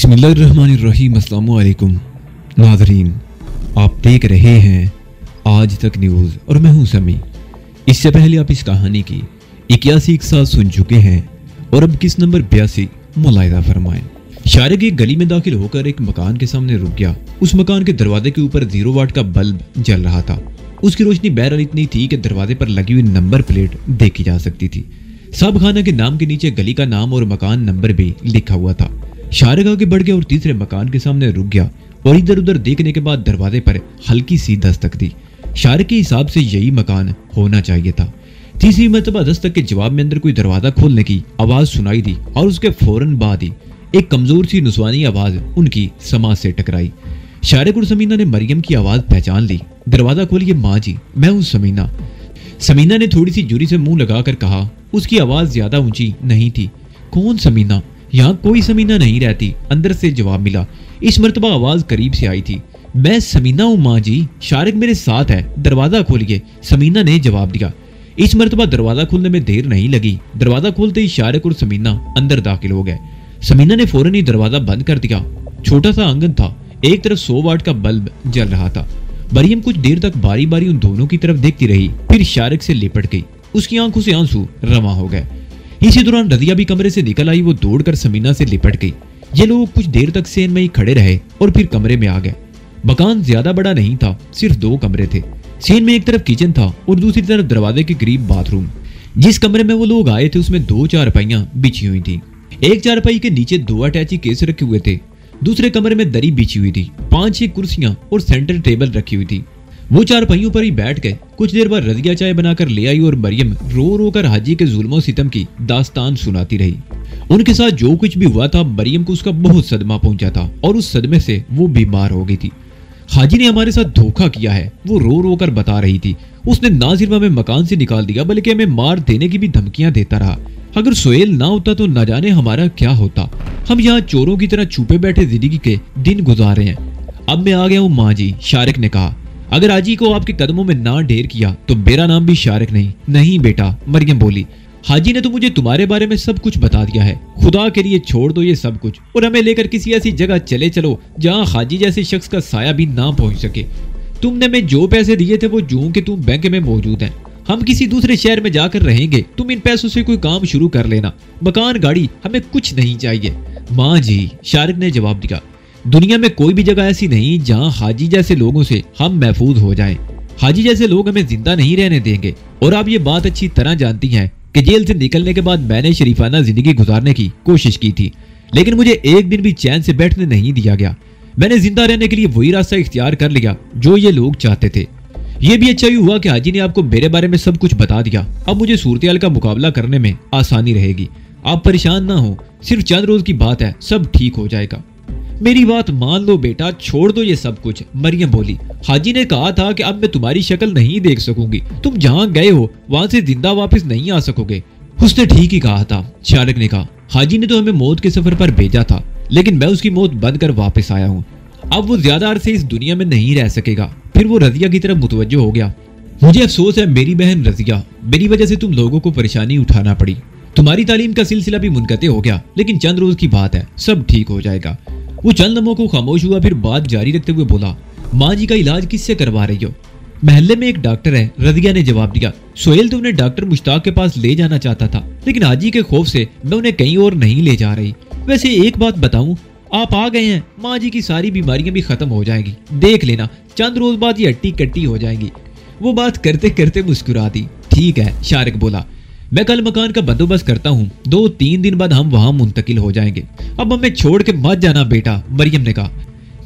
बिस्मिल्लाहिर्रहमानिर्रहीम। अस्सलामु अलैकुम नाज़रीन, आप देख रहे हैं आज तक न्यूज़ और मैं हूं समी। इससे पहले आप इस कहानी की 81 एक साथ सुन चुके हैं और अब किस नंबर 82 मुलाहिजा फरमाएं। शारिक एक गली में दाखिल होकर एक मकान के सामने रुक गया। उस मकान के दरवाजे के ऊपर 0 वाट का बल्ब जल रहा था। उसकी रोशनी बहरहाल इतनी थी कि दरवाजे पर लगी हुई नंबर प्लेट देखी जा सकती थी। साहब खाना के नाम के नीचे गली का नाम और मकान नंबर भी लिखा हुआ था। शारिक आगे बढ़ गया और तीसरे मकान के सामने रुक गया और इधर उधर देखने के बाद दरवाजे पर हल्की सी दस्तक दी। शारिक के हिसाब से यही मकान होना चाहिए था। तीसरी मर्तबा दस्तक के जवाब में अंदर कोई दरवाजा खोलने की आवाज सुनाई दी और उसके फौरन बाद ही एक कमजोर सी नुस्वानी आवाज उनकी समाज से टकराई। शारिक और समीना ने मरियम की आवाज पहचान ली। दरवाजा खोलिए माँ जी, मैं हूँ समीना। समीना ने थोड़ी सी जुरी से मुंह लगाकर कहा। उसकी आवाज ज्यादा ऊंची नहीं थी। कौन समीना? यहाँ कोई समीना नहीं रहती, अंदर से जवाब मिला। इस मर्तबा आवाज करीब से आई थी। मैं समीना हूँ माँ जी, शारिक मेरे साथ है, दरवाजा खोलिए, समीना ने जवाब दिया। इस मर्तबा दरवाजा खोलने में देर नहीं लगी। दरवाजा खोलते ही शारिक और समीना अंदर दाखिल हो गए। समीना ने फौरन ही दरवाजा बंद कर दिया। छोटा सा आंगन था, एक तरफ 100 वाट का बल्ब जल रहा था। मरियम कुछ देर तक बारी बारी उन दोनों की तरफ देखती रही, फिर शारिक से लिपट गई। उसकी आंखों से आंसू रवां हो गए। इसी दौरान रजिया भी कमरे से निकल आई। वो दौड़कर समीना से लिपट गई। ये लोग कुछ देर तक सेन में ही खड़े रहे और फिर कमरे में आ गए। मकान ज्यादा बड़ा नहीं था, सिर्फ 2 कमरे थे। सेन में एक तरफ किचन था और दूसरी तरफ दरवाजे के करीब बाथरूम। जिस कमरे में वो लोग आए थे उसमें 2 चारपाइयां बिछी हुई थी। एक चारपाई के नीचे 2 अटैची केस रखे हुए थे। दूसरे कमरे में दरी बिछी हुई थी। 5-6 कुर्सियां और सेंटर टेबल रखी हुई थी। वो चारपाइयों पर ही बैठ गए। कुछ देर बाद रजिया चाय बनाकर ले आई और मरियम रो रो कर हाजी के जुल्मों सितम की दास्तान सुनाती रही। उनके साथ जो कुछ भी हुआ था, मरियम को उसका बहुत सदमा पहुंचा था और उस सदमे से वो बीमार हो गई थी। हाजी ने हमारे साथ धोखा किया है, वो रो रो कर बता रही थी। उसने ना सिर्फ हमें मकान से निकाल दिया बल्कि हमें मार देने की भी धमकियां देता रहा। अगर सोहेल ना होता तो न जाने हमारा क्या होता। हम यहाँ चोरों की तरह छुपे बैठे जिंदगी के दिन गुजार रहे हैं। अब मैं आ गया हूँ माँ जी, शारिक ने कहा। अगर हाजी को आपके कदमों में ना ढेर किया तो मेरा नाम भी शारिक नहीं। नहीं बेटा, मरियम बोली। हाजी ने तो मुझे तुम्हारे बारे में सब कुछ बता दिया है। खुदा के लिए छोड़ दो ये सब कुछ और हमें लेकर किसी ऐसी जगह चले चलो जहाँ हाजी जैसे शख्स का साया भी ना पहुंच सके। तुमने हमें जो पैसे दिए थे वो जूं के तुम बैंक में मौजूद हैं। हम किसी दूसरे शहर में जाकर रहेंगे। तुम इन पैसों से कोई काम शुरू कर लेना। मकान गाड़ी हमें कुछ नहीं चाहिए। माँ जी, शारिक ने जवाब दिया। दुनिया में कोई भी जगह ऐसी नहीं जहां हाजी जैसे लोगों से हम महफूज हो जाएं। हाजी जैसे लोग हमें जिंदा नहीं रहने देंगे और आप ये बात अच्छी तरह जानती हैं कि जेल से निकलने के बाद मैंने शरीफाना जिंदगी गुजारने की कोशिश की थी, लेकिन मुझे एक दिन भी चैन से बैठने नहीं दिया गया। मैंने जिंदा रहने के लिए वही रास्ता इख्तियार कर लिया जो ये लोग चाहते थे। ये भी अच्छा ही हुआ कि हाजी ने आपको मेरे बारे में सब कुछ बता दिया। अब मुझे सूरत-ए-हाल का मुकाबला करने में आसानी रहेगी। आप परेशान ना हो, सिर्फ चंद रोज की बात है, सब ठीक हो जाएगा। मेरी बात मान लो बेटा, छोड़ दो ये सब कुछ, मरियम बोली। हाजी ने कहा था कि अब मैं तुम्हारी शक्ल नहीं देख सकूंगी। तुम जहां गए हो वहां से जिंदा वापस नहीं आ सकोगे। उसने ठीक ही कहा था, शारिक ने कहा। हाजी ने तो हमें मौत के सफर पर भेजा था, लेकिन मैं उसकी मौत बंद कर वापस आया हूँ। अब वो ज्यादा अरसे इस दुनिया में नहीं रह सकेगा। फिर वो रजिया की तरफ मुतवज्जो हो गया। मुझे अफसोस है मेरी बहन रजिया, मेरी वजह से तुम लोगों को परेशानी उठाना पड़ी। तुम्हारी तालीम का सिलसिला भी मुनक़ते हो गया, लेकिन चंद रोज की बात है, सब ठीक हो जाएगा। वो चंद लम्हों को खामोश हुआ, फिर बात जारी रखते हुए बोला। माँ जी का इलाज किससे करवा रही हो? महल्ले में एक डॉक्टर है, रजिया ने जवाब दिया। सोहेल तो उन्हें डॉक्टर मुश्ताक के पास ले जाना चाहता था, लेकिन हाजी के खौफ से मैं उन्हें कहीं और नहीं ले जा रही। वैसे एक बात बताऊं, आप आ गए हैं, माँ जी की सारी बीमारियां भी खत्म हो जाएंगी। देख लेना, चंद रोज बाद ये हट्टी कट्टी हो जाएंगी। वो बात करते करते मुस्कुरा दी। ठीक है, शारिक बोला। मैं कल मकान का बंदोबस्त करता हूँ। 2-3 दिन बाद हम वहां मुंतकिल हो जाएंगे। अब हमें छोड़ के मत जाना बेटा, मरियम ने कहा।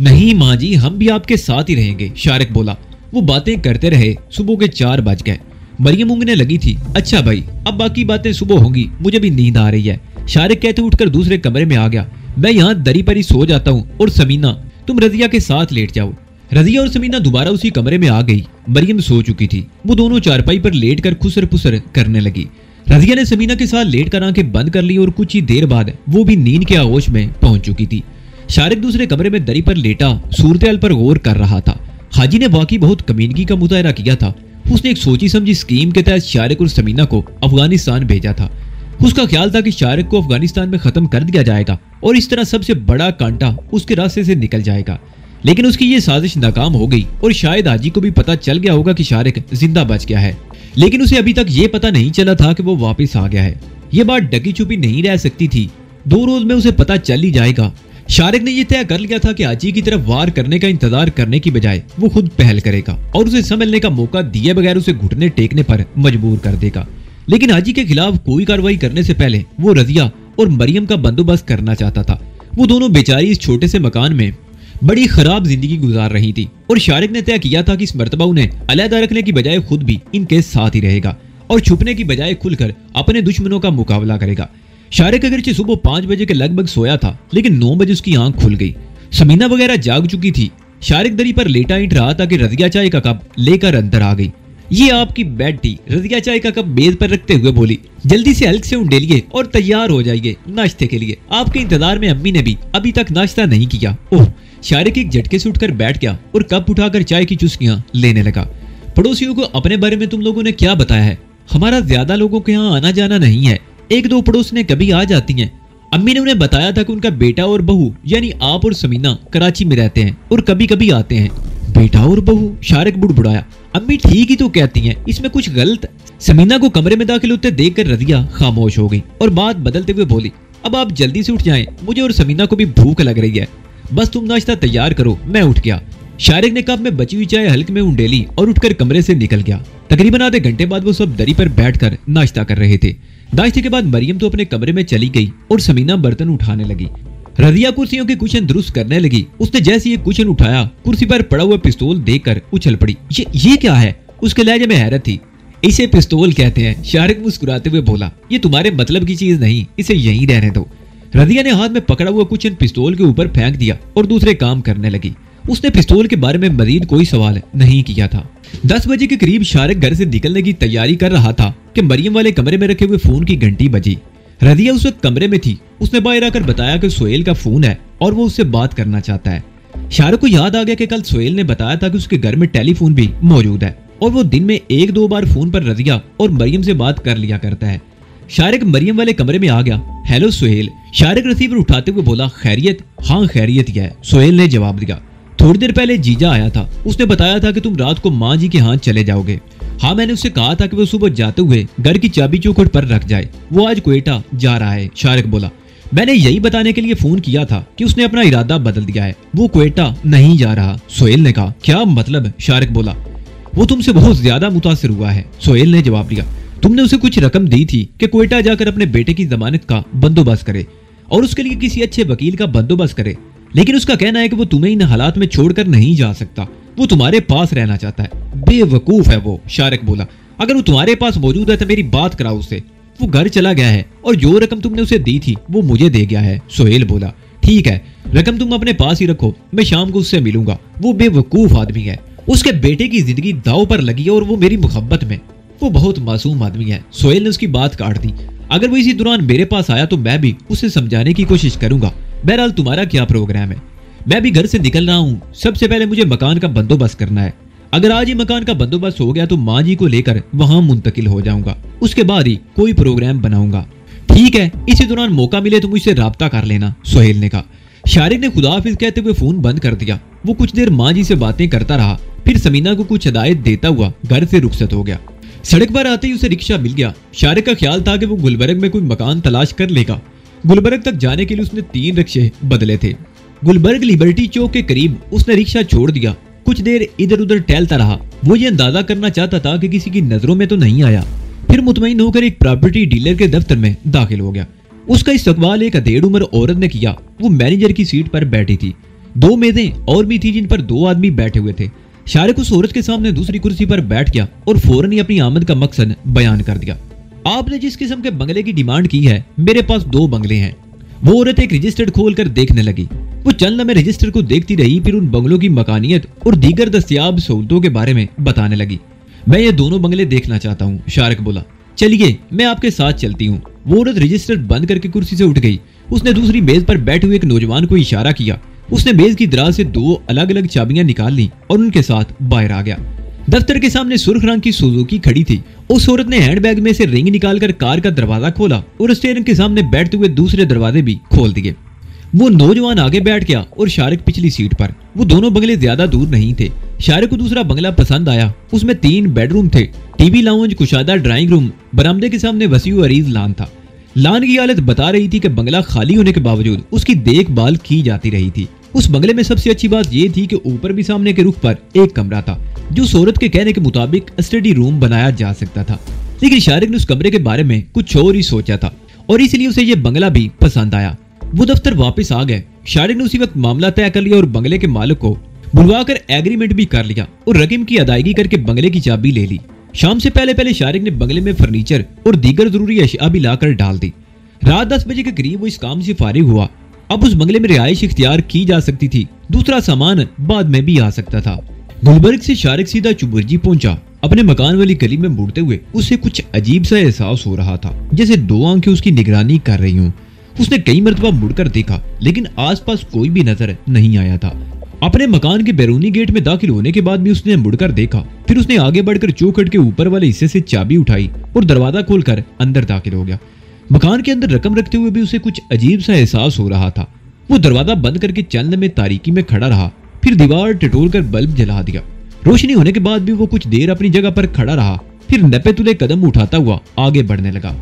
नहीं माँ जी, हम भी आपके साथ ही रहेंगे, शारिक बोला। वो बातें करते रहे। सुबह के 4 बज गए। मरियम ऊँगने लगी थी। अच्छा भाई, अब बाकी बातें सुबह होंगी, मुझे भी नींद आ रही है, शारिक कहते उठकर दूसरे कमरे में आ गया। मैं यहाँ दरी पर ही सो जाता हूँ और समीना तुम रजिया के साथ लेट जाओ। रजिया और समीना दोबारा उसी कमरे में आ गई। मरियम सो चुकी थी। वो दोनों चारपाई पर लेट कर खुसर पुसर करने लगी। रजिया ने समीना के साथ लेट कर आंखें बंद कर ली और कुछ ही देर बाद वो भी नींद के आगोश में पहुंच चुकी थी। शारिक दूसरे कमरे में दरी पर लेटा सूरत-ए-हाल पर गौर कर रहा था। हाजी ने वाकई बहुत कमीनगी का मुतायरा किया था। उसने एक सोची समझी स्कीम के तहत शारिक और समीना को अफगानिस्तान भेजा था। اس کا خیال تھا کہ شارق کو افغانستان میں ختم کر دیا جائے گا اور اس طرح سب سے بڑا کانٹا اس کے راستے سے نکل جائے گا، لیکن اس کی یہ سازش ناکام ہو گئی اور شاید حاجی کو بھی پتا چل گیا ہوگا کہ شارق زندہ بچ گیا ہے، لیکن اسے ابھی تک یہ پتا نہیں چلا تھا کہ وہ واپس آ گیا ہے۔ یہ بات ڈکی چھپی نہیں رہ سکتی تھی، 2 روز میں اسے پتا چل ہی جائے گا۔ شارق نے یہ طے کر لیا تھا کہ حاجی کی طرف وار کرنے کا انتظار کرنے کی بجائے وہ خود پہل کرے گا اور اسے سنبھلنے کا موقع دیے بغیر اسے گھٹنے ٹیکنے پر مجبور کر دے گا، لیکن حاجی کے خلاف کوئی کارروائی کرنے سے پہلے وہ رضیہ اور مریم کا بندوبست کرنا چاہتا تھا۔ وہ دونوں بیچاری اس چھوٹے سے مکان میں بڑی خراب زندگی گزار رہی تھی اور شارق نے طے کیا تھا کہ اس مرتبہ انہیں علیحدہ رکھنے کی بجائے خود بھی ان کے ساتھ ہی رہے گا اور چھپنے کی بجائے کھل کر اپنے دشمنوں کا مقابلہ کرے گا۔ شارق اگرچہ صبح 5 بجے کے لگ بھگ سویا تھا، لیکن 9 بجے اس کی آنکھ کھل گئی۔ سمینہ وغیرہ جاگ چکی تھی۔ شارق دری پر لیٹا اینٹ رہا تھا کہ رضیہ چائے کا کپ لے کر اندر آ گئی۔ یہ آپ کی بیڈ تھی، رضیہ چائے کا کپ میز پر رکھتے ہوئے بولی۔ جلدی سے حلق سے انڈیلیے اور تیار ہو جائیے ناشتے کے لیے، آپ کے انتظار میں امی نے بھی ابھی تک ناشتہ نہیں کیا۔ اوہ! شارق ایک جھٹکے سے اٹھ کر بیٹھ گیا اور کپ اٹھا کر چائے کی چسکیاں لینے لگا۔ پڑوسیوں کو اپنے بارے میں تم لوگوں نے کیا بتایا ہے؟ ہمارا زیادہ لوگوں کے ہاں آنا جانا نہیں ہے، 1-2 پڑوس نے کبھی آ جاتی ہیں۔ امی نے انہیں بتایا تھا کہ ان کا بیٹا اور بہو یعنی آپ اور سمینہ کراچی میں رہتے ہیں اور کبھی کبھی آتے ہیں۔ بیٹا اور بہو؟ شارق بڑبڑایا۔ امی ٹھیک ہی تو کہتی ہیں، اس میں کچھ غلط؟ سمینہ کو کمرے میں داخل ہوتے دیکھ کر رضیہ خاموش ہو گئی اور بات بدلتے ہوئے بولی، اب آپ جلدی سے اٹھ جائیں، مجھے اور سمینہ کو بھی بھوک لگ رہی ہے، بس تم ناشتہ تیار کرو، میں اٹھ گیا۔ شارق نے کپ میں بچی ہوئی چائے حلق میں انڈیلی اور اٹھ کر کمرے سے نکل گیا۔ تقریباً آدھے گھنٹے بعد وہ سب دری پر بیٹھ کر ناشتہ کر رہے تھے۔ ناشتے کے بعد مریم تو اپنے کمرے میں چلی گئی اور سمینہ برتن اٹھانے لگی۔ رضیہ کرسیوں کے کشن درست کرنے لگی۔ اس نے جیسے یہ کشن اٹھایا، کرسی پر پڑا ہوا پستول دیکھ کر اچھل پڑی۔ یہ کیا ہے؟ اس کے لہجے میں حیرت تھی۔ اسے پستول کہتے ہیں، شارق مسکراتے ہوئے بولا، یہ تمہارے مطلب کی چیز نہیں، اسے یہیں رہنے دو۔ رضیہ نے ہاتھ میں پکڑا ہوا کشن پستول کے اوپر پھینک دیا اور دوسرے کام کرنے لگی۔ اس نے پستول کے بارے میں مزید کوئی سوال نہیں کیا تھا۔ 10 بجے کے قریب شارق گھر سے نکلنے کی تیاری کر رہا تھا کہ مریم والے کمرے میں رکھے ہوئے فون کی گھنٹی بجی۔ رضیہ اس وقت کمرے میں تھی۔ اس نے باہر آ کر بتایا کہ سہیل کا فون ہے اور وہ اس سے بات کرنا چاہتا ہے۔ شارق کو یاد آ گیا کہ کل سہیل نے بتایا تھا کہ اس کے گھر میں ٹیلی فون بھی موجود ہے اور وہ دن میں 1-2 بار فون پر رضیہ اور مریم سے بات کر لیا کرتا ہے۔ شارق مریم والے کمرے میں آ گیا۔ ہیلو سہیل، شارق ریسیور اٹھاتے ہوئے بولا۔ خیریت؟ ہاں خیریت ہی ہے، سہیل نے جواب دیا۔ تھوڑی دیر پہلے جیجا آیا تھا، اس نے بتایا تھا کہ تم رات کو ماں جی کے ہاں چلے جاؤ گے۔ ہاں میں نے اس سے کہا تھا کہ وہ صبح جاتے ہوئے گھر کی چابی چوکھٹ پر رکھ جائے، وہ آج کوئٹہ جا رہا ہے، شارق بولا۔ میں نے یہی بتانے کے لیے فون کیا تھا کہ اس نے اپنا ارادہ بدل دیا ہے، وہ کوئٹہ نہیں جا رہا، سہیل نے کہا۔ کیا مطلب؟ شارق بولا۔ وہ تم سے بہت زیادہ متاثر ہوا ہے، سہیل نے جواب دیا۔ تم نے اسے کچھ رقم دی تھی کہ کوئٹہ جا کر اپنے بیٹے کی ضمانت کا بندوبست کرے اور اس کے لیے کسی اچھے وکیل کا بندوبست کرے، لیکن اس کا کہنا ہے کہ وہ تمہیں ان حالات میں چھوڑ کر نہیں جا سکتا، وہ تمہارے پاس رہنا چاہتا ہے۔ بے وقوف ہے وہ، شارق بولا۔ اگر وہ تمہارے پاس موجود ہے تو میری بات کراؤ اس سے، وہ گھر چلا گیا ہے اور جو رقم تم نے اسے دی تھی وہ مجھے دے گیا ہے، سہیل بولا۔ ٹھیک ہے، رقم تم اپنے پاس ہی رکھو، میں شام کو اس سے ملوں گا، وہ بے وقوف آدمی ہے، اس کے بیٹے کی زندگی داؤ پر لگی ہے اور وہ میری محبت میں، وہ بہت معصوم آدمی ہے۔ سہیل نے اس کی بات کاٹ دی۔ اگر وہ اسی دوران میرے پاس آیا تو میں بھی اسے سمجھانے کی کوشش کروں گا۔ بہرحال تمہارا کیا پروگرام ہے؟ میں بھی گھر سے نکل رہا ہوں، سب سے پہلے مجھے مکان کا بندوبست کرنا ہے۔ اگر آج ہی مکان کا بندوبست ہو گیا تو ماں جی کو لے کر وہاں منتقل ہو جاؤں گا، اس کے بعد ہی کوئی پروگرام بناؤں گا۔ ٹھیک ہے، اسی دوران موقع ملے تو مجھ سے رابطہ کر لینا، سہیل نے کہا۔ شارق نے خدا حافظ کہتے ہوئے فون بند کر دیا۔ وہ کچھ دیر ماں جی سے باتیں کرتا رہا، پھر سمینہ کو کچھ ہدایت دیتا ہوا گھر سے رخصت ہو گیا۔ سڑک پر آتے ہی اسے رکشہ مل گیا۔ شارق کا خیال تھا کہ وہ گلبرگ میں کوئی مکان تلاش کر لے گا۔ گلبرگ تک جانے کے لیے اس نے 3 رکشے بدلے تھے۔ گلبرگ لیبرٹی چوک کے قریب اس نے رکشہ چھوڑ دیا۔ کچھ دیر ادھر ادھر ٹہلتا رہا۔ وہ یہ اندازہ کرنا چاہتا تھا کہ کسی کی نظروں میں تو نہیں آیا۔ پھر مطمئن ہو کر ایک پراپرٹی ڈیلر کے دفتر میں داخل ہو گیا۔ اس کا استقبال ایک ادھیڑ عمر عورت نے کیا۔ وہ مینیجر کی سیٹ پر بیٹھی تھی۔ 2 میزیں اور بھی تھی جن پر 2 آدمی بیٹھے ہوئے تھے۔ شارق اس عورت کے سامنے دوسری کرسی پر بیٹھ گیا اور فوراً ہی اپنی آمد کا مقصد بیان کر دیا۔ آپ نے جس قسم کے بنگلے کی ڈیمانڈ کی ہے، میرے پاس 2 بنگلے ہیں۔ وہ عورت ایک رجسٹر کھول کر دیکھنے لگی۔ وہ چند لمحے رجسٹر کو دیکھتی رہی، پھر ان بنگلوں کی مکانیت اور دیگر دستیاب سہولتوں کے بارے میں بتانے لگی۔ میں یہ دونوں بنگلے دیکھنا چاہتا ہوں، شارق بولا۔ چلیے میں آپ کے ساتھ چلتی ہوں۔ وہ عورت رجسٹر بند کر کے کرسی سے اٹھ گئی۔ اس نے دوسری میز پر بیٹھے ہوئے ایک نوجوان کو اشارہ کیا۔ اس نے میز کی دراز سے 2 الگ الگ چابیاں نکال لی اور ان کے ساتھ باہر آ گیا۔ दफ्तर के सामने सुर्ख रंग की सुजुकी खड़ी थी। उस औरत ने हैंड बैग में से रिंग निकालकर कार का दरवाजा खोला और स्टीयरिंग के सामने बैठते हुए दूसरे दरवाजे भी खोल दिए। वो नौजवान आगे बैठ गया और शारिक पिछली सीट पर। वो दोनों बंगले ज्यादा दूर नहीं थे। शारिक को दूसरा बंगला पसंद आया। उसमें 3 बेडरूम थे, टीवी लाउंज, कुशादा ड्राइंग रूम, बरामदे के सामने वसीउ अरीज लान था। लान की हालत बता रही थी कि बंगला खाली होने के बावजूद उसकी देखभाल की जाती रही थी। उस बंगले में सबसे अच्छी बात यह थी कि ऊपर भी सामने के रुख पर एक कमरा था जो उस औरत के कहने के मुताबिक स्टडी रूम बनाया जा सकता था। लेकिन शारिक ने उस कमरे के बारे में कुछ और ही सोचा था और इसलिए उसे यह बंगला भी पसंद आया। वो दफ्तर वापस आ गए। शारिक ने उसी वक्त मामला तय कर लिया और बंगले के मालिक को बुलवाकर एग्रीमेंट भी कर लिया और रकम की अदायगी करके बंगले की चाबी ले ली। शाम से पहले शारिक ने बंगले में फर्नीचर और दीगर जरूरी अशिया भी लाकर डाल दी। रात 10 बजे के करीब वो इस काम से फारिग हुआ। अब उस बंगले में रिहाइश इख्तियार की जा सकती थी, दूसरा सामान बाद में भी आ सकता था। गुलबर्ग से शारिक सीधा चुबुर्जी पहुंचा। अपने मकान वाली गली में मुड़ते हुए उसे कुछ अजीब सा एहसास हो रहा था, जैसे 2 आंखें उसकी निगरानी कर रही हूं। उसने कई मरतबा मुड़कर देखा लेकिन आसपास कोई भी नजर नहीं आया था। अपने मकान के बैरूनी गेट में दाखिल होने के बाद भी उसने मुड़कर देखा। फिर उसने आगे बढ़कर चौखट के ऊपर वाले हिस्से से चाबी उठाई और दरवाजा खोलकर अंदर दाखिल हो गया। मकान के अंदर रकम रखते हुए भी उसे कुछ अजीब सा एहसास हो रहा था। वो दरवाजा बंद करके चंद में तारीकी में खड़ा रहा, फिर दीवार टटोलकर बल्ब जला दिया। रोशनी होने के बाद भी वो कुछ देर अपनी जगह पर खड़ा रहा, फिर नपे तुले कदम उठाता हुआ आगे बढ़ने लगा।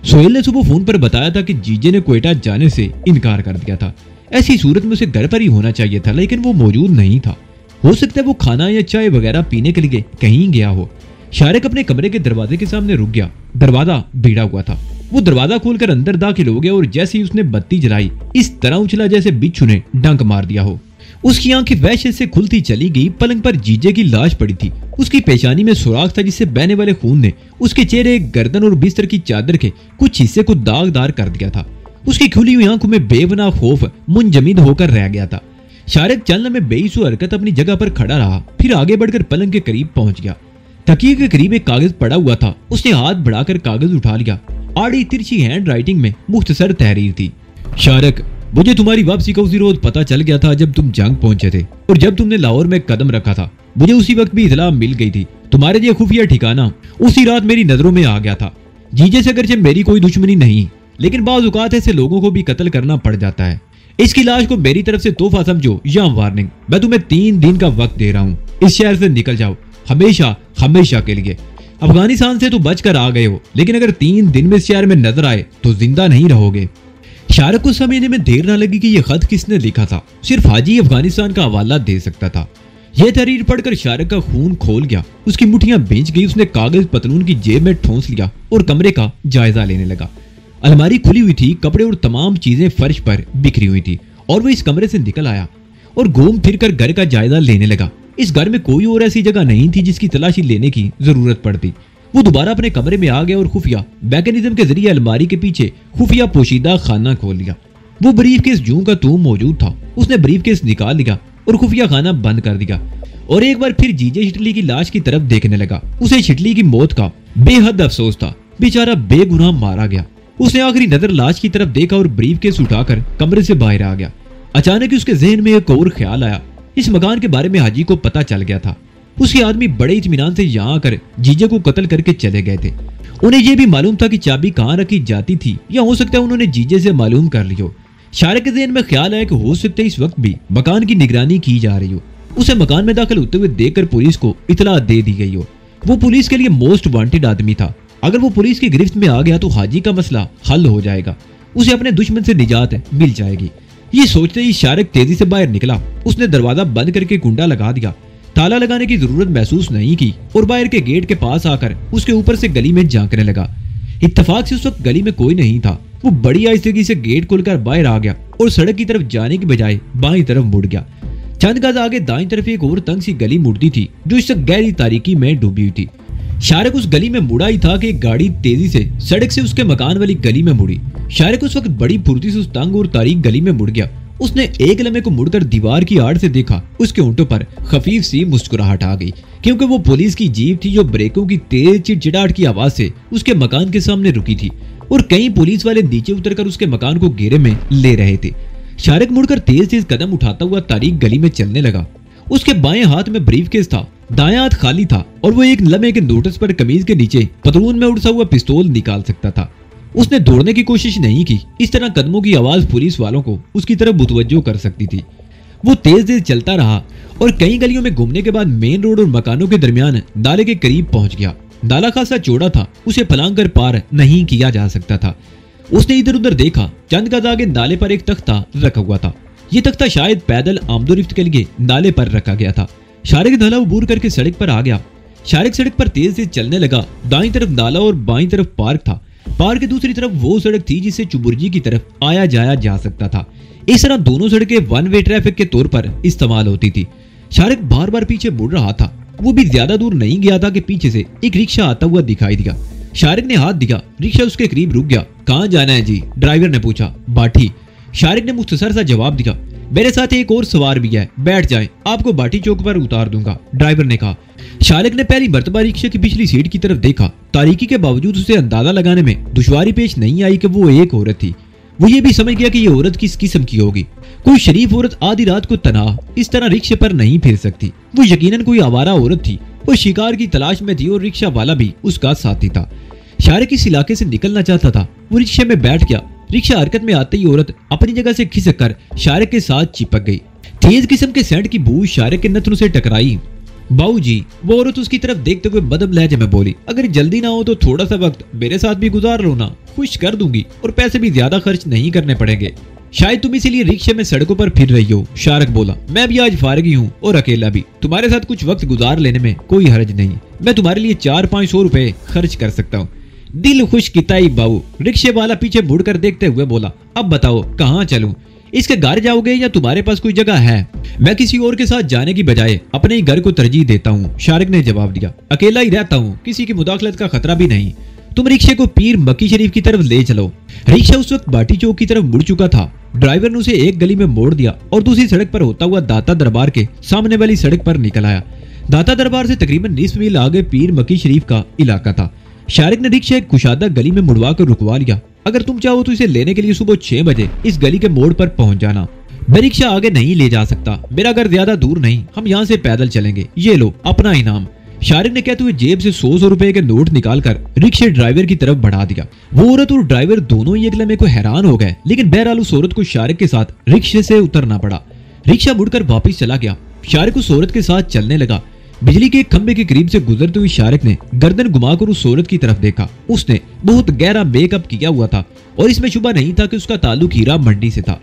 सोहेल ने सुबह फोन पर बताया था कि जीजे ने क्वेटा जाने से इनकार कर दिया था। ऐसी सूरत में उसे घर पर ही होना चाहिए था, लेकिन वो मौजूद नहीं था। हो सकता है वो खाना या चाय वगैरह पीने के लिए कहीं गया हो। शारिक अपने कमरे के दरवाजे के सामने रुक गया। दरवाजा भिड़ा हुआ था। वो दरवाजा खोलकर अंदर दाखिल हो गया और जैसे ही उसने बत्ती जलाई, इस तरह उछला जैसे बिच्छू ने डंक मार दिया हो। उसकी आंखें वहशत से खुलती चली गई। पलंग पर जीजे की लाश पड़ी थी। उसकी पेशानी में सुराख था जिससे बहने वाले खून ने उसके चेहरे, गर्दन और बिस्तर की चादर के कुछ हिस्से को दागदार कर दिया था। उसकी खुली हुई आंखों में बेवना खौफ मुंजमिद होकर रह गया था। शारिक चलने में बेइसु हरकत अपनी जगह पर खड़ा रहा, फिर आगे बढ़कर पलंग के करीब पहुंच गया। तकिए के करीब एक कागज पड़ा हुआ था। उसने हाथ बढ़ाकर कागज उठा लिया। आड़ी तिरछी हैंड राइटिंग में मुख्तसर तहरीर थी। शारिक, मुझे तुम्हारी वापसी का उसी रोज पता चल गया था जब तुम जंग पहुंचे थे और जब तुमने लाहौर में कदम रखा था। मुझे उसी वक्त भी इतला मिल गई थी। तुम्हारे लिए खुफिया ठिकाना उसी रात मेरी नजरों में आ गया था। जीजे से अगरचे मेरी कोई दुश्मनी नहीं, लेकिन बाज़ औक़ात ऐसे लोगों को भी कत्ल करना पड़ जाता है। इसकी लाश को मेरी तरफ से तोहफा समझो या वार्निंग। मैं तुम्हें 3 दिन का वक्त दे रहा हूँ। इस शहर से निकल जाओ, हमेशा हमेशा के लिए। अफगानिस्तान से तो बचकर आ गए हो, लेकिन अगर 3 दिन में इस शहर में नजर आए तो जिंदा नहीं रहोगे। शारिक को समझने में देर न लगी कि यह खत किसने लिखा था। सिर्फ हाजी अफगानिस्तान का हवाला दे सकता था। यह तहरीर पढ़कर शारिक का खून खोल गया। उसकी मुठ्ठियां भींच गई। उसने कागज पतलून की जेब में ठोंस लिया और कमरे का जायजा लेने लगा। अलमारी खुली हुई थी, कपड़े और तमाम चीजें फर्श पर बिखरी हुई थी और वो इस कमरे से निकल आया और घूम फिर कर घर का जायजा लेने लगा। इस घर में कोई और ऐसी जगह नहीं थी जिसकी तलाशी लेने की जरूरत पड़ती। वो दोबारा अपने कमरे में आ गया और खुफिया मैकेनिज्म के जरिए अलमारी के पीछे खुफिया पोशीदा खाना खोल लिया। वो ब्रीफ केस जूं का तूं मौजूद था। उसने ब्रीफ केस निकाल लिया और खुफिया खाना बंद कर दिया और एक बार फिर जीजे शिटली की लाश की तरफ देखने लगा। उसे शिटली की मौत का बेहद अफसोस था। बेचारा बेगुनाह मारा गया। उसने आखिरी नजर लाश की तरफ देखा और ब्रीफ केस उठाकर कमरे से बाहर आ गया। अचानक उसके जहन में एक और ख्याल आया। इस मकान के बारे में हाजी को पता चल गया था। उसके आदमी बड़े इत्मीनान से यहाँ आकर जीजे को कत्ल करके चले गए थे। उन्हें यह भी मालूम था कि चाबी कहाँ रखी जाती थी, या हो सकता है उन्होंने जीजे से मालूम कर ली हो। शारिक के ज़हन में ख्याल आया कि हो सकता है इस वक्त भी मकान की निगरानी की जा रही हो। उसे मकान में दाखिल होते हुए देखकर पुलिस को इतला दे दी गई हो। वो पुलिस के लिए मोस्ट वांटेड आदमी था। अगर वो पुलिस की गिरफ्त में आ गया तो हाजी का मसला हल हो जाएगा। उसे अपने दुश्मन से निजात मिल जाएगी। ये सोचते ही शारिक तेजी से बाहर निकला। उसने दरवाजा बंद करके कुंडा लगा दिया। ताला लगाने की जरूरत महसूस नहीं की और बाहर के गेट के पास आकर उसके ऊपर से गली में झांकने लगा। इत्तेफाक से उस वक्त गली में कोई नहीं था। वो बड़ी आहिस्तेगी से गेट खोलकर बाहर आ गया और सड़क की तरफ जाने की बजाय बाईं तरफ मुड़ गया। चंद गज आगे दाईं तरफ एक और तंग सी गली मुड़ती थी जो इस गहरी तारीकी में डूबी हुई थी। शारिक उस गली में मुड़ा ही था कि एक गाड़ी तेजी से सड़क से उसके मकान वाली गली में मुड़ी। शारिक उस वक्त बड़ी फुर्ती से उस तंग और तारीक गली में मुड़ गया। उसने एक लम्हे को मुड़कर दीवार की आड़ से देखा। उसके होंठों पर खफीफ सी मुस्कुराहट आ गई, क्योंकि वो पुलिस की जीप थी जो ब्रेकों की तेज चिड़चिड़ाहट की आवाज से उसके मकान के सामने रुकी थी और कई पुलिस वाले नीचे उतरकर उसके मकान को घेरे में ले रहे थे। शारिक मुड़कर तेज तेज कदम उठाता हुआ तारीक गली में चलने लगा। उसके बाएं हाथ में ब्रीफकेस था दायां हाथ खाली था और वो एक लम्हे के नोटिस पर कमीज के नीचे पतलून में उड़ता हुआ पिस्तौल निकाल सकता था। उसने दौड़ने की कोशिश नहीं की। इस तरह कदमों की आवाज पुलिस वालों को उसकी तरफ मुतवज्जो कर सकती थी। वो तेज तेज चलता रहा और कई गलियों में घूमने के बाद मेन रोड और मकानों के दरमियान नाले के करीब पहुंच गया। नाला खासा चौड़ा था, उसे फलांग कर पार नहीं किया जा सकता था। उसने इधर उधर देखा। चंद गज आगे नाले पर एक तख्ता रखा हुआ था। ये तख्ता शायद पैदल आमदोरफ्त के लिए नाले पर रखा गया था। शारिक नाला अबूर करके सड़क पर आ गया। शारिक सड़क पर तेज से चलने लगा। दाईं तरफ नाला और बाईं तरफ पार्क था। पार्क की दूसरी तरफ वो सड़क थी जिससे चुबुर्जी की तरफ आया जाया जा सकता था। इस तरह दोनों सड़कें वन वे ट्रैफिक के तौर पर इस्तेमाल होती थी। शारिक बार बार पीछे मुड़ रहा था। वो भी ज्यादा दूर नहीं गया था कि पीछे से एक रिक्शा आता हुआ दिखाई दिया। शारिक ने हाथ दिया। रिक्शा उसके करीब रुक गया। कहाँ जाना है जी? ड्राइवर ने पूछा। बाठी। शारिक ने मुख्तसर सा जवाब दिया। मेरे साथ एक और सवार भी है, बैठ जाएं, आपको बाठी चौक पर उतार दूंगा, ड्राइवर ने कहा। शारिक ने पहली मर्तबा रिक्शे की पिछली सीट की तरफ देखा। तारीकी के बावजूद उसे अंदाजा लगाने में दुश्वारी पेश नहीं आई कि वो एक औरत थी। वो ये भी समझ गया कि ये औरत किस किस्म की होगी। कोई शरीफ औरत आधी रात को तनहा इस तरह रिक्शे पर नहीं फिर सकती। वो यकीनन कोई आवारा औरत थी। वो शिकार की तलाश में थी और रिक्शा वाला भी उसका साथी था। शारिक इस इलाके से निकलना चाहता था। वो रिक्शे में बैठ गया। रिक्शा हरकत में आते ही औरत अपनी जगह से खिसक कर शारिक के साथ चिपक गई। तेज किस्म के सेंट की बू शारिक के नथनों से टकराई। बाऊ जी, वो औरत उसकी तरफ देखते हुए मदम लहजे में बोली, अगर जल्दी ना हो तो थोड़ा सा वक्त मेरे साथ भी गुजार लो ना, खुश कर दूंगी और पैसे भी ज्यादा खर्च नहीं करने पड़ेंगे। शायद तुम इसीलिए रिक्शे में सड़कों पर फिर रही हो, शारिक बोला। मैं भी आज फारिग ही हूँ और अकेला भी। तुम्हारे साथ कुछ वक्त गुजार लेने में कोई हर्ज नहीं। मैं तुम्हारे लिए 400-500 रुपए खर्च कर सकता हूँ। दिल खुश किताई बाऊ, रिक्शे वाला पीछे मुड़कर देखते हुए बोला। अब बताओ कहाँ चलूं? इसके घर जाओगे या तुम्हारे पास कोई जगह है? मैं किसी और के साथ जाने की बजाय अपने ही घर को तरजीह देता हूँ, शारिक ने जवाब दिया। अकेला ही रहता हूँ, किसी की मुदाखलत का खतरा भी नहीं। तुम रिक्शे को पीर मक्की शरीफ की तरफ ले चलो। रिक्शा उस वक्त बाटी चौक की तरफ मुड़ चुका था। ड्राइवर ने उसे एक गली में मोड़ दिया और दूसरी सड़क पर होता हुआ दाता दरबार के सामने वाली सड़क पर निकल आया। दाता दरबार से तकरीबन 20 मील आगे पीर मक्की शरीफ का इलाका था। शारिक ने रिक्शा एक कुशादा गली में मुड़वा कर रुकवा लिया। अगर तुम चाहो तो इसे लेने के लिए सुबह 6 बजे इस गली के मोड़ पर पहुंच जाना। मैं रिक्शा आगे नहीं ले जा सकता, मेरा घर ज्यादा दूर नहीं, हम यहाँ से पैदल चलेंगे। ये लो अपना इनाम। शारिक ने कहते हुए जेब से 100 रुपए के नोट निकालकर रिक्शे ड्राइवर की तरफ बढ़ा दिया। वो औरत और ड्राइवर दोनों ही एक लम्हे को हैरान हो गए, लेकिन बहरहाल उस औरत को शारिक के साथ रिक्शे से उतरना पड़ा। रिक्शा मुड़कर वापिस चला गया। शारिक उस औरत के साथ चलने लगा। बिजली के खंबे के करीब से गुजरते हुए शारिक ने गर्दन घुमाकर उस औरत की तरफ देखा। उसने बहुत गहरा मेकअप किया हुआ था और इसमें शुबा नहीं था कि उसका ताल्लुक हीरा मंडी से था।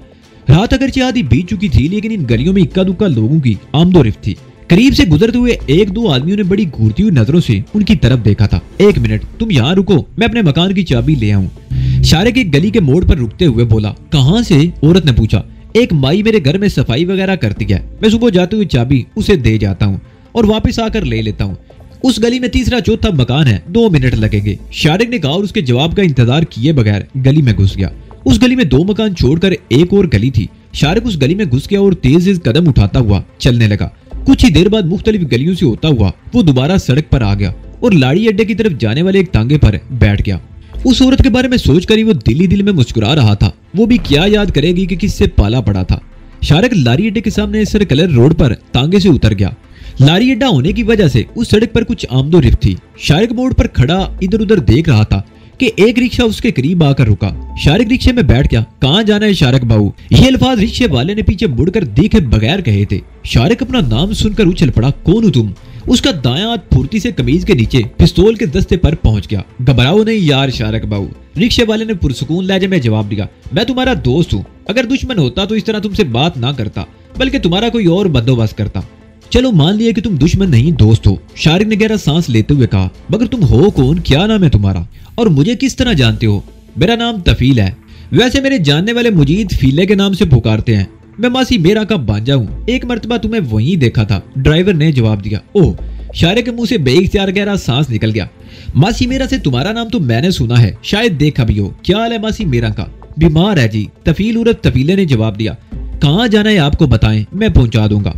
रात अगरचे आधी बीत चुकी थी, लेकिन इन गलियों में इक्का दुक्का लोगों की आमदोरफ्त थी। करीब से गुजरते हुए एक दो आदमियों ने बड़ी घूरती हुई नजरों से उनकी तरफ देखा था। एक मिनट, तुम यहाँ रुको, मैं अपने मकान की चाबी ले आऊं। शारिक एक गली के मोड़ पर रुकते हुए बोला। कहाँ से? औरत ने पूछा। एक माई मेरे घर में सफाई वगैरह करती है, मैं सुबह जाते हुए चाबी उसे दे जाता हूँ और वापस आकर ले लेता हूँ। उस गली में तीसरा चौथा मकान है, 2 मिनट लगेंगे, शारिक ने कहा और उसके जवाब का इंतजार किए बगैर गली में घुस गया। उस गली में 2 मकान छोड़कर एक और गली थी। शारिक उस गली में घुस गया और तेज कदम उठाता हुआ चलने लगा। कुछ ही देर बाद मुख्तलिफ गलियों से होता हुआ वो दोबारा सड़क पर आ गया और लाड़ी अड्डे की तरफ जाने वाले एक तांगे पर बैठ गया। उस औरत के बारे में सोचकर ही वो दिल ही दिल में मुस्कुरा रहा था। वो भी क्या याद करेगी कि किससे पाला पड़ा था। शारिक लारी अड्डे के सामने सर्कुलर रोड पर तांगे से उतर गया। लारी अड्डा होने की वजह से उस सड़क पर कुछ आमदोरफ्त थी। शारिक मोड़ पर खड़ा इधर उधर देख रहा था कि एक रिक्शा उसके करीब आकर रुका। शारिक रिक्शे में बैठ गया। कहाँ जाना है शारिक बाबू? ये अल्फाज रिक्शे वाले ने पीछे मुड़कर देखे बगैर कहे थे। शारिक अपना नाम सुनकर उछल पड़ा। कौन हो तुम? उसका दायां हाथ फुर्ती से कमीज के नीचे पिस्तौल के दस्ते पर पहुंच गया। घबराओ नहीं यार शारिक बाबू, रिक्शे वाले ने पुरसुकून लहजे में जवाब दिया। मैं तुम्हारा दोस्त हूँ। अगर दुश्मन होता तो इस तरह तुमसे बात ना करता, बल्कि तुम्हारा कोई और बंदोबस्त करता। चलो मान लिया कि तुम दुश्मन नहीं दोस्त हो, शारिक ने गहरा सांस लेते हुए कहा। मगर तुम हो कौन? क्या नाम है तुम्हारा और मुझे किस तरह जानते हो? मेरा नाम तफील है। वैसे मेरे जानने वाले मुजीद फीले के नाम से पुकारते हैं। मैं मासी मेरा का बांजा हूँ। एक मर्तबा तुम्हें वहीं देखा था, ड्राइवर ने जवाब दिया। ओह, शारिक के मुंह से बेइख्तियार गहरा सांस निकल गया। मासी मेरा से तुम्हारा नाम तो मैंने सुना है, शायद देखा भी हो। क्या हाल है मासी मेरा का? बीमार है जी, तफील उर्फ तफीले ने जवाब दिया। कहाँ जाना है आपको बताएं, मैं पहुंचा दूंगा।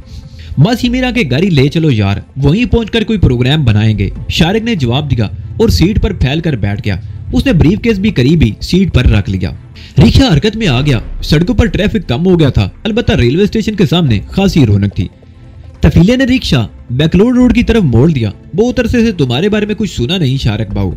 मासी मीरा के गाड़ी ले चलो यार, वहीं पहुंचकर कोई प्रोग्राम बनाएंगे, शारिक ने जवाब दिया और सीट पर फैलकर बैठ गया। उसने ब्रीफकेस भी करीब ही सीट पर रख लिया। रिक्शा हरकत में आ गया। सड़कों पर ट्रैफिक कम हो गया था, अलबत्ता रेलवे स्टेशन के सामने खासी रौनक थी। तफीले ने रिक्शा बैकलोड रोड की तरफ मोड़ दिया। बहुत अरसे से तुम्हारे बारे में कुछ सुना नहीं शारक बाबू।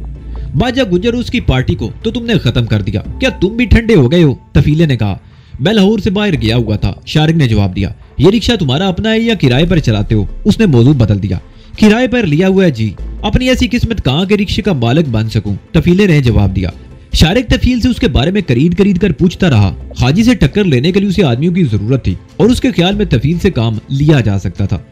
बाजा गुजर उसकी पार्टी को तो तुमने खत्म कर दिया, क्या तुम भी ठंडे हो गए हो? तफीले ने कहा। मैं लाहौर से बाहर गया हुआ था, शारक ने जवाब दिया। ये रिक्शा तुम्हारा अपना है या किराए पर चलाते हो? उसने मौजूद बदल दिया। किराए पर लिया हुआ है जी। अपनी ऐसी किस्मत कहाँ के रिक्शे का मालिक बन सकूं? तफीले ने जवाब दिया। शारिक तफील से उसके बारे में करीद कर पूछता रहा। हाजी से टक्कर लेने के लिए उसे आदमियों की जरूरत थी और उसके ख्याल में तफील से काम लिया जा सकता था।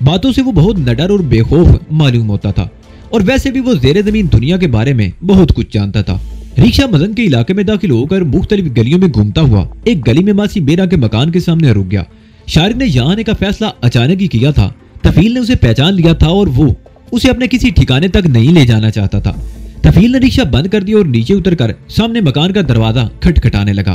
बातों से वो बहुत नडर और बेखौफ मालूम होता था और वैसे भी वो ज़ेरे ज़मीन दुनिया के बारे में बहुत कुछ जानता था। रिक्शा मदन के इलाके में दाखिल होकर मुख्तलिफ गलियों में घूमता हुआ एक गली में मासी मेरा के मकान के सामने रुक गया। शारिक ने यहाँ आने का फैसला अचानक ही किया था। तफील ने उसे पहचान लिया था और वो उसे अपने किसी ठिकाने तक नहीं ले जाना चाहता था। तफील ने रिक्शा बंद कर दिया और नीचे उतरकर सामने मकान का दरवाजा खटखटाने लगा।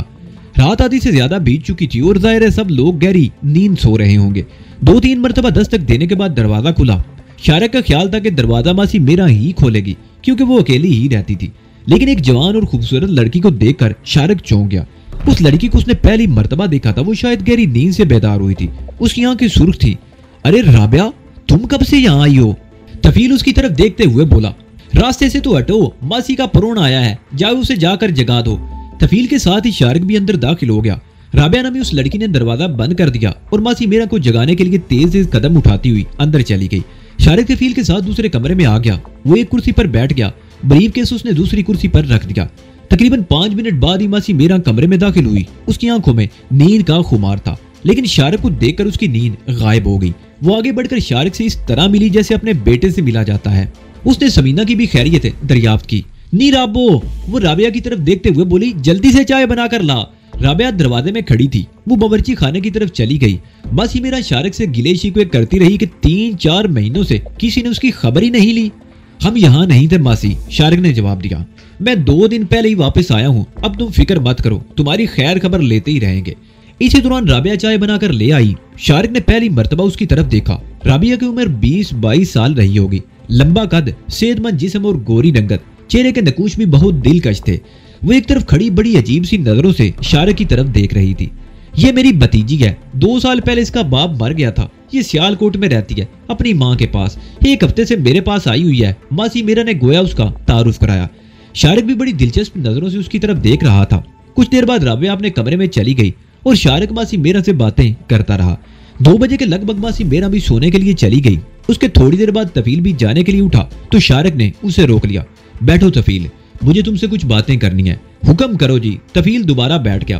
रात आधी से ज्यादा बीत चुकी थी और जाहिर है सब लोग गहरी नींद सो रहे होंगे। 2-3 मरतबा दस्तक देने के बाद दरवाजा खुला। शारिक का ख्याल था कि दरवाजा मासी मेरा ही खोलेगी क्योंकि वो अकेली ही रहती थी, लेकिन एक जवान और खूबसूरत लड़की को देखकर शारिक चौंक गया। उस लड़की को उसने पहली मरतबा देखा था। वो शायद गहरी नींद से बेदार हुई थी। उसकी आंखें सुर्ख थी। अरे राबिया, तुम कब से यहाँ आई हो? तफील उसकी तरफ देखते हुए बोला। रास्ते से तो हटो, मासी का परोना आया है, जाओ उसे जाकर जगा दो। तफील के साथ ही शारिक भी अंदर दाखिल हो गया। राबिया नामी उस लड़की ने दरवाजा बंद कर दिया और मासी मेरा को जगाने के लिए तेज कदम उठाती हुई अंदर चली गई। शारिक तफील के साथ दूसरे कमरे में आ गया। वो एक कुर्सी पर बैठ गया। ब्रीफ केस उसने दूसरी कुर्सी पर रख दिया। तकरीबन 5 मिनट बाद ही मासी मेरा कमरे में दाखिल हुई। उसकी आंखों में नींद का खुमार था, लेकिन शारिक को देखकर उसकी नींद गायब हो गई। वो आगे बढ़कर शारिक से इस तरह मिली जैसे अपने बेटे से मिला जाता है। उसने समीना की भी खैरियत दरियाफ्त की। नी राबो, वो राबिया की तरफ देखते हुए बोली, जल्दी से चाय बनाकर ला। राबिया दरवाजे में खड़ी थी। वो बावर्ची खाने की तरफ चली गई। मासी मेरा शारिक से गिले शिकवे करती रही कि 3-4 महीनों से किसी ने उसकी खबर ही नहीं ली। हम यहाँ नहीं थे मासी, शारिक ने जवाब दिया। मैं 2 दिन पहले ही वापस आया हूँ। अब तुम फिक्र मत करो, तुम्हारी खैर खबर लेते ही रहेंगे। इसी दौरान राबिया चाय बनाकर ले आई। शारिक ने पहली मर्तबा उसकी तरफ देखा। राबिया की उम्र 20-22 साल रही होगी। लंबा कद, सेहतमंद जिस्म और गोरी रंगत। चेहरे के नकूश भी बहुत दिलकश थे। वो एक तरफ खड़ी बड़ी अजीब सी नजरों से शारिक की तरफ देख रही थी। ये मेरी भतीजी है। 2 साल पहले इसका बाप मर गया था। ये सियालकोट में रहती है अपनी माँ के पास। 1 हफ्ते से मेरे पास आई हुई है। मासी मेरा ने गोया उसका तारुफ कराया। शारिक भी बड़ी दिलचस्प नजरों से उसकी तरफ देख रहा था। कुछ देर बाद राबिया अपने कमरे में चली गई और शारिक मासी मेरा से बातें करता रहा। 2 बजे के लगभग मासी मेरा भी सोने के लिए चली गई। उसके थोड़ी देर बाद तफील भी जाने के लिए उठा तो शारिक ने उसे रोक लिया। बैठो तफील, मुझे तुमसे कुछ बातें करनी है। हुक्म करो जी। तफील दोबारा बैठ गया।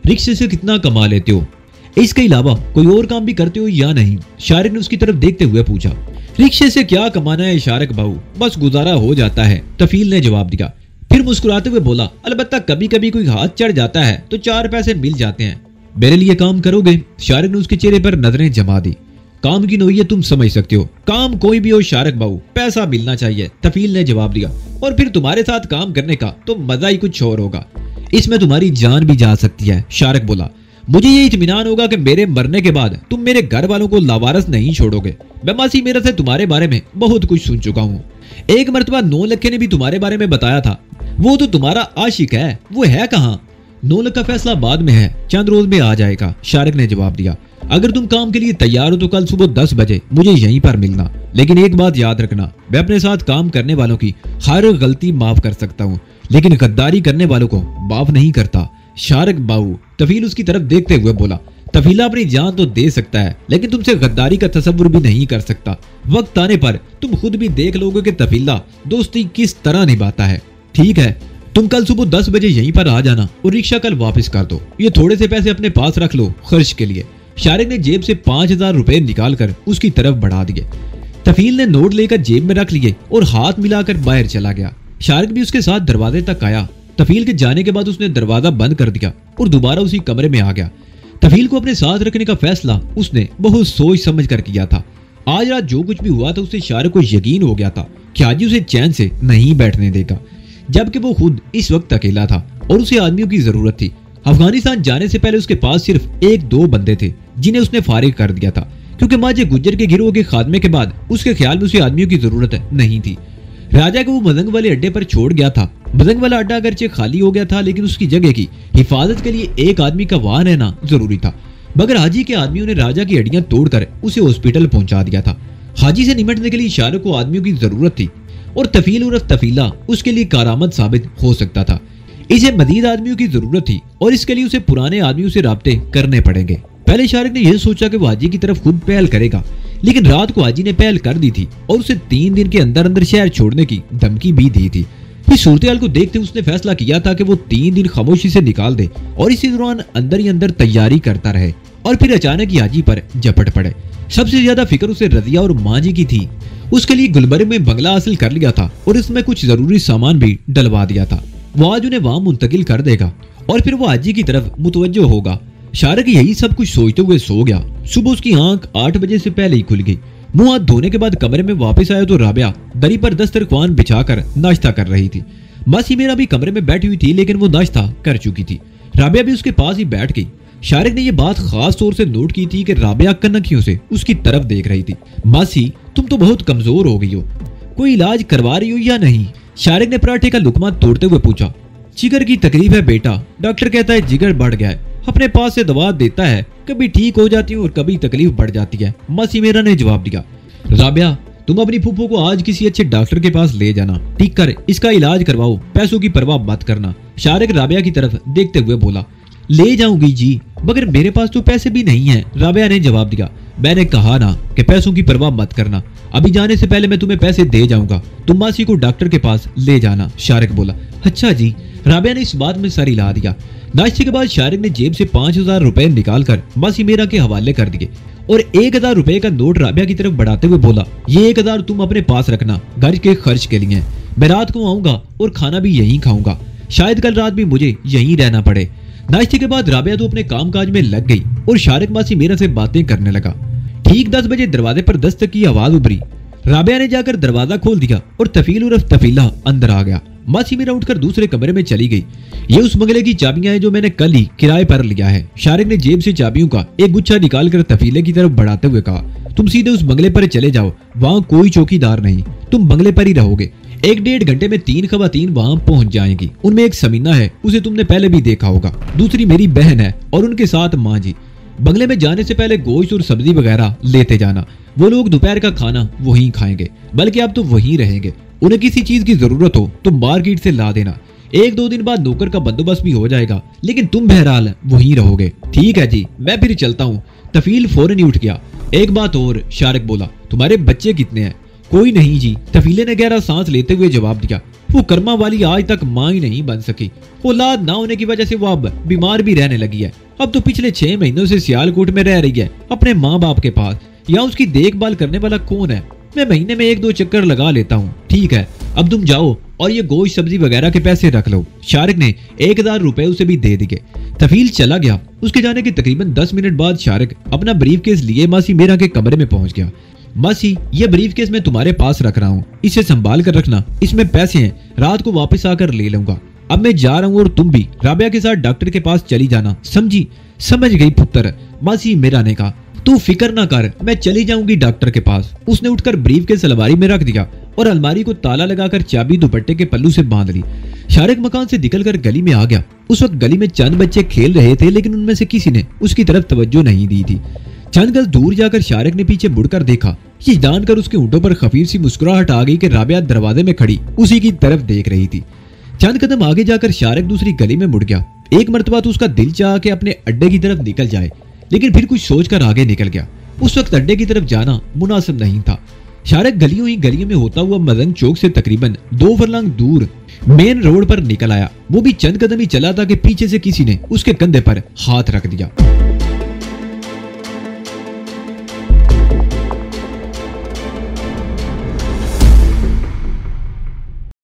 रिक्शे से कितना कमा लेते हो? इसके अलावा कोई और काम भी करते हो या नहीं? शारिक ने उसकी तरफ देखते हुए पूछा। रिक्शे से क्या कमाना है शारिक बाबू, बस गुजारा हो जाता है, तफील ने जवाब दिया। फिर मुस्कुराते हुए बोला, अलबत्ता कभी कभी कोई हाथ चढ़ जाता है तो 4 पैसे मिल जाते हैं। मेरे लिए काम करोगे? शारिक ने उसके चेहरे पर नजरें जमा दी। काम की नोयत तुम समझ सकते हो। काम कोई भी हो शारिक बाबू, पैसा मिलना चाहिए, तफील ने जवाब दिया। और फिर तुम्हारे साथ काम करने का तो मजा ही कुछ और होगा। इसमें तुम्हारी जान भी जा सकती है, शारिक बोला। मुझे ये इत्मीनान होगा कि मेरे मरने के बाद तुम मेरे घर वालों को लावारस नहीं छोड़ोगे। मैं मासी मेरा से तुम्हारे बारे में बहुत कुछ सुन चुका हूँ। एक मरतबा 9 लखे ने भी तुम्हारे बारे में बताया था। वो तो तुम्हारा आशिक है, वो है कहाँ? 9 लाख का फैसला बाद में है, चंद रोज में आ जाएगा, शारिक ने जवाब दिया। अगर तुम काम के लिए तैयार हो तो कल सुबह 10 बजे मुझे यहीं पर मिलना। लेकिन एक बात याद रखना, मैं अपने साथ काम करने वालों की हर गलती माफ कर सकता हूँ, लेकिन गद्दारी करने वालों को माफ नहीं करता। शारिक बाबू, तफील उसकी तरफ देखते हुए बोला। तफीला अपनी जान तो दे सकता है, लेकिन तुमसे गद्दारी का तसव्वुर भी नहीं कर सकता। वक्त आने पर तुम खुद भी देख लोगे कि तफीला दोस्ती किस तरह निभाता है। ठीक है, तुम कल सुबह 10 बजे यहीं पर आ जाना और रिक्शा कल वापस कर दो। ये थोड़े से पैसे अपने पास रख लो खर्च के लिए। शारिक ने जेब से 5000 रुपए निकालकर उसकी तरफ बढ़ा दिए। तफील ने नोट लेकर जेब में रख लिए और हाथ मिलाकर बाहर चला गया। शारिक भी उसके साथ दरवाजे तक आया। तफील के जाने के बाद उसने दरवाजा बंद कर दिया और दोबारा उसी कमरे में आ गया। तफील को अपने साथ रखने का फैसला उसने बहुत सोच समझ कर किया था। आज रात जो कुछ भी हुआ था उससे शारिक को यकीन हो गया था कि आज उसे चैन से नहीं बैठने देगा, जबकि वो खुद इस वक्त अकेला था और उसे आदमियों की जरूरत थी। अफगानिस्तान जाने से पहले उसके पास सिर्फ 1-2 बंदे थे जिन्हें उसने फारिग कर दिया था, क्योंकि माजे गुज्जर के गिरोह के खात्मे के बाद उसके ख्याल में उसे आदमियों की जरूरत नहीं थी। राजा को वो मदंग वाले अड्डे पर छोड़ गया था। मदंग वाला अड्डा अगरचे खाली हो गया था, लेकिन उसकी जगह की हिफाजत के लिए एक आदमी का वहां रहना जरूरी था। मगर हाजी के आदमियों ने राजा की हड्डियां तोड़कर उसे हॉस्पिटल पहुंचा दिया था। हाजी से निपटने के लिए शाहरुख को आदमियों की जरूरत थी और तफील उर्फ तफीला उसके लिए कारामद साबित हो सकता था। इसे मजीद आदमियों की जरूरत थी और इसके लिए उसे पुराने आदमियों से राब्ते करने पड़ेंगे। पहले शाहरुख ने यह सोचा कि वो हाजी की तरफ खुद पहल करेगा, लेकिन रात को हाजी ने पहल कर दी थी और उसे 3 दिन के अंदर अंदर शहर छोड़ने की धमकी भी दी थी। इस सूरत को देखते उसने फैसला किया था कि वो 3 दिन खामोशी से निकाल दे और इसी दौरान अंदर ही अंदर तैयारी करता रहे और फिर अचानक ही हाजी पर झपट पड़े। सबसे ज्यादा फिक्र उसे रजिया और माँ जी की थी। उसके लिए गुलबर्ग में बंगला हासिल कर लिया था और इसमें कुछ जरूरी सामान भी डलवा दिया था। वो आज उन्हें वहां मुंतकिल कर देगा और फिर वो हाजी की तरफ मुतवज्जो होगा। शाहरुख यही सब कुछ सोचते हुए सो गया। सुबह उसकी आंख 8 बजे से पहले ही खुल गई। मुंह हाथ धोने के बाद कमरे में वापस आया तो राबिया दरी पर दस्तरख्वान बिछाकर नाश्ता कर रही थी। मासी मेरा भी कमरे में बैठी हुई थी, लेकिन वो नाश्ता कर चुकी थी। राबिया भी उसके पास ही बैठ गई। शाहरुख ने यह बात खास तौर से नोट की थी कि राबिया कनखियों से उसकी तरफ देख रही थी। मासी तुम तो बहुत कमजोर हो गई हो, कोई इलाज करवा रही हो या नहीं? शाहरुख ने पराठे का लुकमा तोड़ते हुए पूछा। जिगर की तकलीफ है बेटा, डॉक्टर कहता है जिगर बढ़ गया है, अपने पास से दवा देता है, कभी ठीक हो जाती है और कभी तकलीफ बढ़ जाती है, मासी मेरा ने जवाब दिया। राबिया तुम अपनी फूफो को आज किसी अच्छे डॉक्टर के पास ले जाना, ठीक कर इसका इलाज करवाओ, पैसों की परवाह मत करना। शाहरुख राबिया की तरफ देखते हुए बोला। ले जाऊंगी जी, मगर मेरे पास तो पैसे भी नहीं है, राबिया ने जवाब दिया। मैंने कहा ना कि पैसों की परवाह मत करना, अभी जाने से पहले मैं तुम्हें पैसे दे जाऊंगा, तुम मासी को डॉक्टर के पास ले जाना, शाहरुख बोला। अच्छा जी, राबिया ने इस बात में सर हिला दिया। नाश्ते के बाद शाहरुख ने जेब से 5000 रुपए निकालकर मासी मेरा के हवाले कर दिए और 1000 रुपए का नोट राबिया की तरफ बढ़ाते हुए बोला, ये 1000 तुम अपने पास रखना, घर के खर्च के लिए। मैं रात को आऊंगा और खाना भी यहीं खाऊंगा, शायद कल रात भी मुझे यहीं रहना पड़े। नाश्ते के बाद राबिया तो अपने कामकाज में लग गई और शाहरुख मासी मेरा से बातें करने लगा। ठीक 10 बजे दरवाजे पर दस्तक की आवाज उभरी। राबिया ने जाकर दरवाजा खोल दिया और तफील उर्फ तफीला अंदर आ गया। मासी मेरा उठकर दूसरे कमरे में चली गई। ये उस बंगले की चाबियां हैं जो मैंने कल ही किराए पर लिया है। शाहरुख ने जेब से चाबियों का एक गुच्छा निकालकर तफीले की तरफ बढ़ाते हुए कहा, तुम सीधे उस बंगले पर चले जाओ, वहाँ कोई चौकीदार नहीं, तुम बंगले पर ही रहोगे। 1-1.5 घंटे में 3 खवातीन वहाँ पहुंच जाएंगी। उनमें एक समीना है, उसे तुमने पहले भी देखा होगा, दूसरी मेरी बहन है और उनके साथ माँ जी। बंगले में जाने से पहले गोश्त और सब्जी वगैरह लेते जाना। वो लोग दोपहर का खाना वहीं खाएंगे, बल्कि आप तो वहीं रहेंगे। उन्हें किसी चीज की जरूरत हो तो मार्केट से ला देना। 1-2 दिन बाद नौकर का बंदोबस्त भी हो जाएगा, लेकिन तुम बहरहाल वहीं रहोगे। ठीक है जी, मैं फिर चलता हूँ। तफील फौरन ही उठ गया। एक बात और, शाहरुख बोला, तुम्हारे बच्चे कितने हैं? कोई नहीं जी, तफीले ने गहरा सांस लेते हुए जवाब दिया। वो कर्मा वाली आज तक माँ ही नहीं बन सकी। औलाद ना होने की वजह से वो अब बीमार भी रहने लगी है। अब तो पिछले 6 महीनों से सियालकोट में रह रही है अपने माँ बाप के पास। यहाँ उसकी देखभाल करने वाला कौन है? मैं महीने में 1-2 चक्कर लगा लेता हूँ। ठीक है, अब तुम जाओ और ये गोश्त सब्जी वगैरह के पैसे रख लो। शाहरुख ने 1000 रुपए उसे भी दे दिए। तफील चला गया। उसके जाने के तकरीबन 10 मिनट बाद शाहरुख अपना ब्रीफकेस लिए मासी मेरा के कमरे में पहुंच गया। मासी, ये ब्रीफकेस मैं तुम्हारे पास रख रहा हूँ, इसे संभाल कर रखना, इसमें पैसे हैं, रात को वापस आकर ले लूंगा। अब मैं जा रहा हूँ और तुम भी राबिया के साथ डॉक्टर के पास चली जाना, समझी? समझ गई पुत्र, मासी मेरा ने कहा। तू फिक्र ना कर, मैं चली जाऊंगी डॉक्टर के पास। उसने उठकर ब्रीफकेस अलमारी में रख दिया और अलमारी को ताला लगाकर चाबी दुपट्टे के पल्लू से बांध ली। शाहरुख मकान से निकलकर गली में आ गया। उस वक्त गली में चंद बच्चे खेल रहे थे, लेकिन उनमें से किसी ने उसकी तरफ तवज्जो नहीं दी थी। चंद गज दूर जाकर शाहरुख ने पीछे मुड़कर देखा। ये जानकर उसके होंठों पर खफीफ सी मुस्कुराहट आ गई कि राबिया दरवाजे में खड़ी उसी की तरफ देख रही थी। चंद कदम आगे जाकर शाहरुख दूसरी गली में मुड़ गया। एक मर्तबा तो उसका दिल चाहा कि अपने अड्डे की तरफ निकल जाए, लेकिन फिर कुछ सोचकर आगे निकल गया। उस वक्त अड्डे की तरफ जाना मुनासिब नहीं था। शाहरुख गलियों ही गलियों में होता हुआ मदन चौक से तकरीबन 2 फरलांग दूर मेन रोड पर निकल आया। वो भी चंद कदम ही चला था कि पीछे से किसी ने उसके कंधे पर हाथ रख दिया।